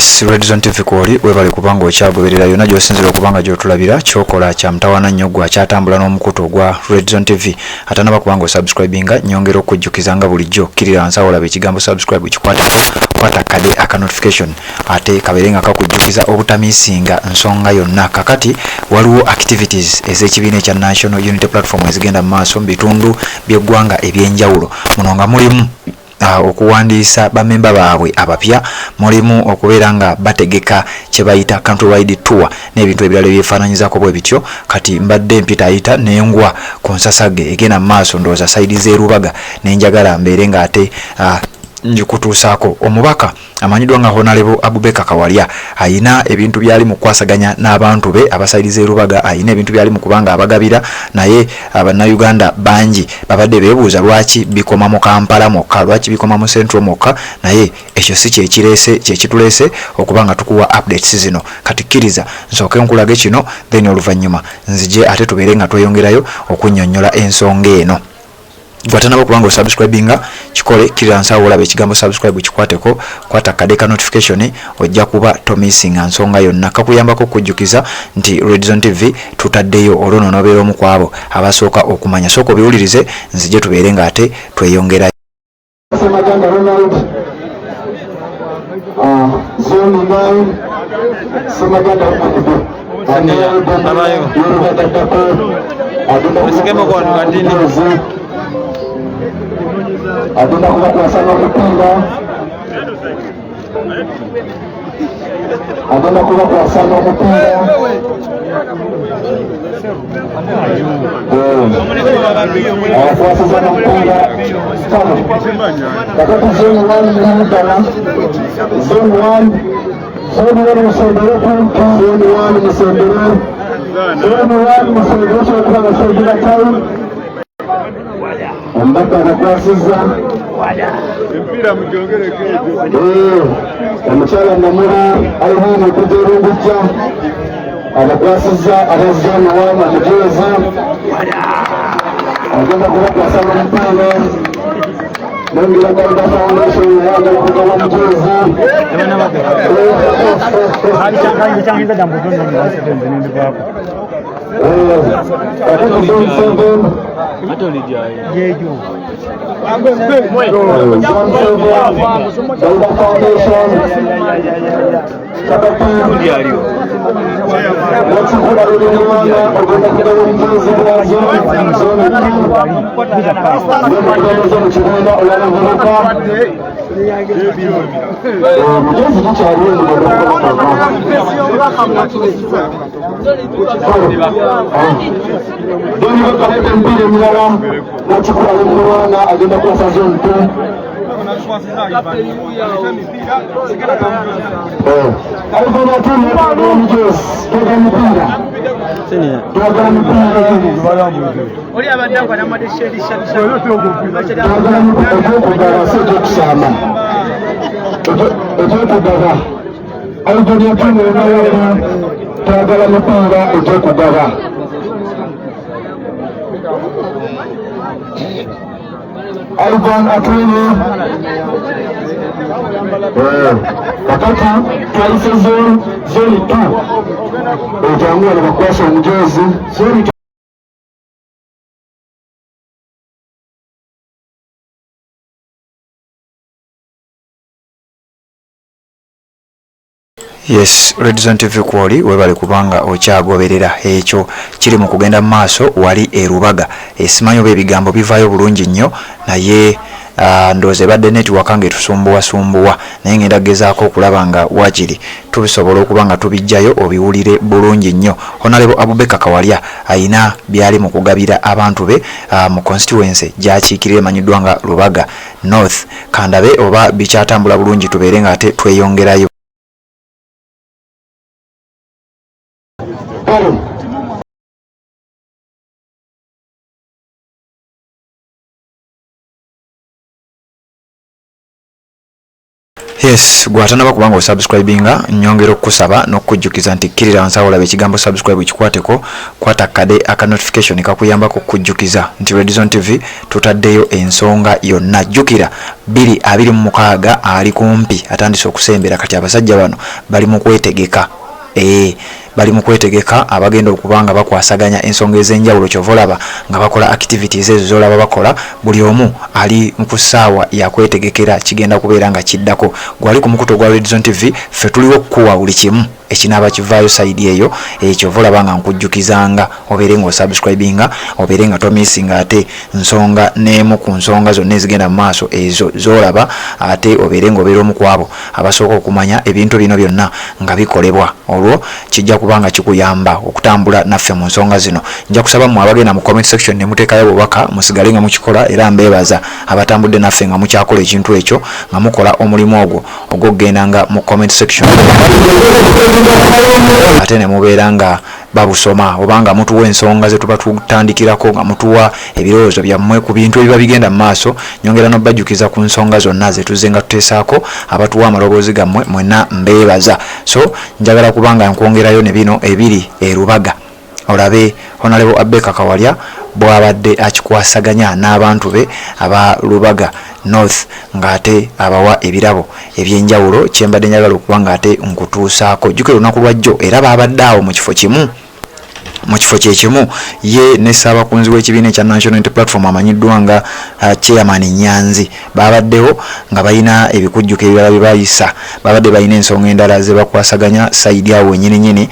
Yes, Red Zone TV kwoli webale kubanga okyagoberera yonna gy'osinzira okubanga gy'otulabira kyokola kya mutawaana nnyo gwa kyatambula n'omukutu ogwa Red Zone TV ate naba kubanga osubscribinga nyongera okujjukiza nga bulijjo kkirira wansi olaba ekigambo subscribe kikwatako kwata kade aka notification ate kabeere nga kakujjukiza obutamiisinga nsonga yonna. Kakati waliwo activities ez'ekibiina ekya National Unity Platform ezigenda mu maaso mu bitundu by'eggwanga ebyenjawulo muno nga mulimu okuwandiisa bamemba baabwe abapya, mulimu okubeera nga bategeka kye bayita countrywide tour n'ebintu ebirala ebyefaananyizako bwe bityo. Kati mbadde mpitaayita n'engwa ku nsasage egenda mu maaso ndowooza sayidi z'erubaga n'enjagala mbeere nga ate njikutuusaako omubaka amanyiddwa nga Honorable Abubeka Kawalya ayina ebintu byali mu kwasaganya n'abantu be abasayiriza erubaga, ayina ebintu byali mu kubanga abagabira, naye abannayuganda bangi babadde beebuuza lwaki bikoma mu Kampala mokka, lwaki bikoma mu Central mokka, naye ekyo si kyekituleese okubanga tukuwa updates zino. Kati kkiriza nsooke nkulage kino then oluvannyuma nzije ate tubeere nga tweyongerayo okunnyonnyola ensonga eno. Gwatanaba kubanga osubscribinga kikole kirira nsawo olaba ekigambo subscribe kikwateko kwata kadeka notification ojja kuba tomisinga nsonga yonna. Kakuyambako okujjukiza nti Red Zone TV tutaddeyo olwono nobeera omu kwabo abasooka okumanya, sooka obiwulirize nzije tubeere nga ate tweyongerayo. Adunda kubakwasa n'omupiira, adunda kubakwasa n'omupiira, abakwasiza n'omupiira kano kakati zone 1 nemudala zone 1 musembere kumpi zone 1 musembere zone 1 musembere kyokubanga kyogera town ombaka akakwasiza empira mujongereko omukyala namula alimu okujerungujja abakwasiza abazone 1 amujeeza agenda kubakwasa n'omupiira nongera Kaida Foundation yagala kugawa omujeeza empira emulala nakikula mumwana agenda kwasa zone 2 twagala mupiira ekyokugaba Alban Atwini kakati twalise zone 2 ojangula bakwasa omujeezi zone 2. Yes, Red Zone TV kwoli webale kubanga okyagoberera ekyo kiri mu kugenda mu maaso wali erubaga. Simanyi oba ebigambo bivaayo bulungi nnyo naye ndooze badde network nga etusumbuwa naye ngenda gezaako okulaba nga wakiri tubisobola okuba nga tubijjayo obiwulire bulungi nnyo. Honorable Abubeka Kawalya ayina byali mu kugabira abantu be mu constituency gy'akiikirira emanyiddwa nga Lubaga North. Kandabe oba bikyatambula bulungi tubeere nga ate tweyongerayo. Yes, gwatanaba kubanga osubscribinga nyongera okusaba n'okujjukiza nti kirira wansi olabe ekigambo subscribe kikwateko kwata kade aka notification kakuyambako okujjukiza nti Red Zone TV tutaddeyo ensonga yonna. Jjukira 226 ali kumpi atandise okusembera kati abasajja bano bali mu kwetegeka. Bali mu kwetegeka abagenda okubanga bakwasaganya ensonga ez'enjawulo kyovolaba nga bakola activities ezo zolaba bakola buli omu ali mu kusaawa ya kwetegekera kigenda kubeera nga kiddako. Gwali ku mukuto gwa Red Zone TV ffe tuliwo kuwa buli kimu ekinaba kivaayo side eyo kyovolaba nga nkujjukizanga obeere nga osubscribinga obeere nga tomisinga ate nsonga n'emu ku nsonga zonna ezigenda mu maaso ezo zolaba ate obeere nga obeera omu ku abo abasooka okumanya ebintu bino byonna nga bikolebwa. Olwo kijja kubanga kikuyamba okutambula naffe mu nsonga zino. Nja kusaba mu abagenda mu comment section ne muteekayo obubaka musigale nga mukikola era mbeebaza abatambudde naffe nga mukyakola ekintu ekyo nga mukola omulimu ogwo ogw'okgenda nga mu comment section ate ne mubeera nga babusoma obanga mutuwa ensonga ze tuba tutandikirako nga mutuwa ebirowoozo byammwe ku bintu ebiba bigenda mu maaso. Nyongera n'obajjukiza ku nsonga zonna ze tuzze nga tuteesaako abatuwa amaloboozi gammwe mwenna mbeebaza. So njagala kubanga nkwongerayo ne bino ebiri erubaga olabe Honorable Abeka Kawalya bw'abadde akikwasaganya n'abantu be aba Lubaga North ng'ate abawa ebirabo ebyenjawulo kyembadde njagala okuba ng'ate nkutuusaako. Jjukira olunaku lwajjo era baabadde awo mu kifo kimu kyekimu ye ne Ssaabakunzi w'ekibiina ekya National Unity Platform amanyiddwa nga Chairman Nyanzi babaddewo nga balina ebikujjuko ebirala bye bayisa. Babadde balina ensonga endala ze bakwasaganya sayidi awo nyini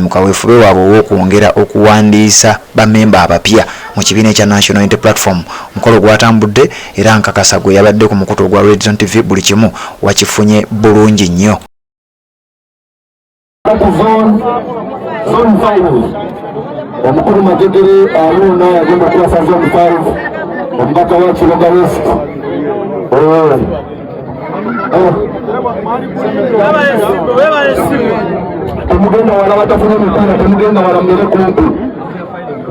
mu kaweefube waabwe ow'okwongera okuwandiisa bammemba abapya mu kibiina ekya National Unity Platform. Mukolo gwatambudde era nkakasa gwe yabadde ku mukuto ogwa Red Zone TV buli kimu wakifunye bulungi nnyo. Omukulu Magegere Aruna yagenda kulasa zone 5 omubaka wa Kiloga West. Temugenda wala batafuna emipiira, temugenda wala mmere kumpi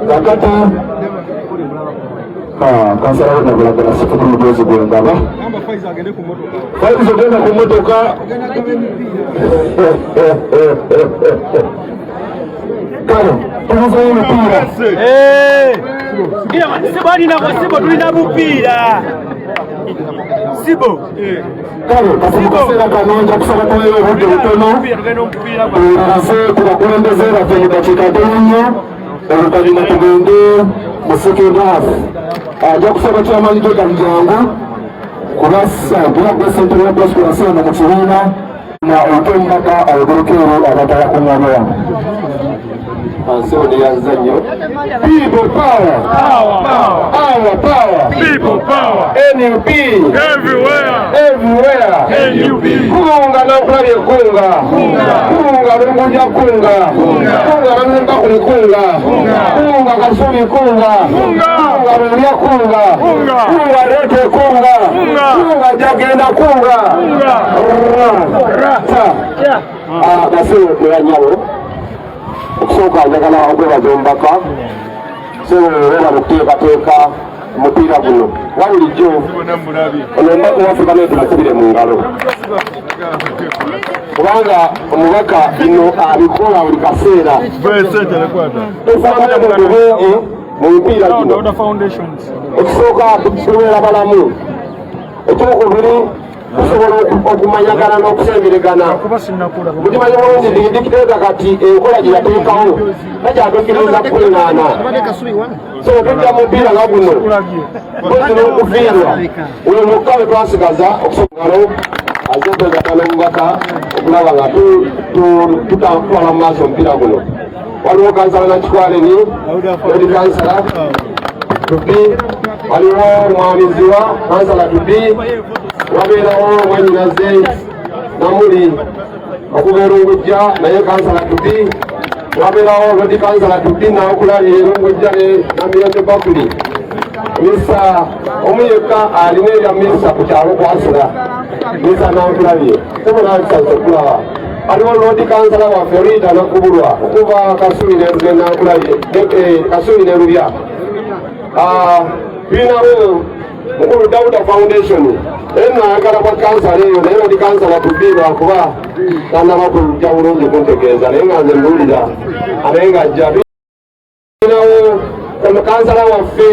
kakati kansala wenagulagala sifuku mudozi gwengaba Faiz ogenda ku motoka kano tuvuzayo emipiira Sibo alina Sibo tulina bupiira Sibo kale kasi mu kaseera kano nja kusaba tuweeyo obudde butono tuweereze ku bakulembeze baffe mu dakiika nnyo olukalina tugende mu second half. Ajja kusaba Chairman Jordan Jangu kulasa mpira sentero ya kulasiana mu kibiina na okwembaka abagolokero abatayakuŋŋaanya. Ansoni yanzanyo people power, our power, people power, NUP everywhere, NUP kunga nakulabye kunga lunguja kunga namemba kuli kunga Kasumi kunga Lulia kunga Rete kunga jagenda kunga basi mulanyawo okusooka njagala okwebaza omubaka era mukuteekateeka omupiira guno wabulijjo ono omubaka waffe bane tumukubire mu ngalo kubanga omubaka bino abikola buli kaseera tofaanana mu bulungi mu mipiira gino. Ekisooka tubeera balamu, ekyokubiri tusobola okumanyagana n'okusemberegana. Mukimanyi bulungi ndi dikiteeta kati enkola gye yateekawo tagyatuukiriza kukuŋŋaana. So tujja mu mupiira nga guno bwezi n'okufiirwa oyo mukka we twasigaza okusongalo azze kwegata n'omubaka okulaba nga tutwala mu maaso omupiira guno. Waliwo kansala Nakikwaleni eri kansala Tupi, waliwo mwamiziwa kansala Tupi, wabeerawo mwanyinaze Namuli okubeera Ongujja naye kansala Tupi, wabeerawo lodi kansala Tupi nawokulabye Ongujja ne Namirembe Bakuli. Misa omu yekka alina erya Misa ku kyalo kwasula Misa nawokulabye tebonalisanze okulaba. Aliwo lodi kansala waffe Rita Nakubulwa okuva Kasuli ne Nakulabye Kasuli ne Lubya. Birinawo Mukulu Dauda Foundation nayagala kwa kansala eyo naye bali kansala tubiirwa kuba tanaba kujja bulungi kuntegeeza naye nga nze mbulira abe nga ajja nawo omukansala waffe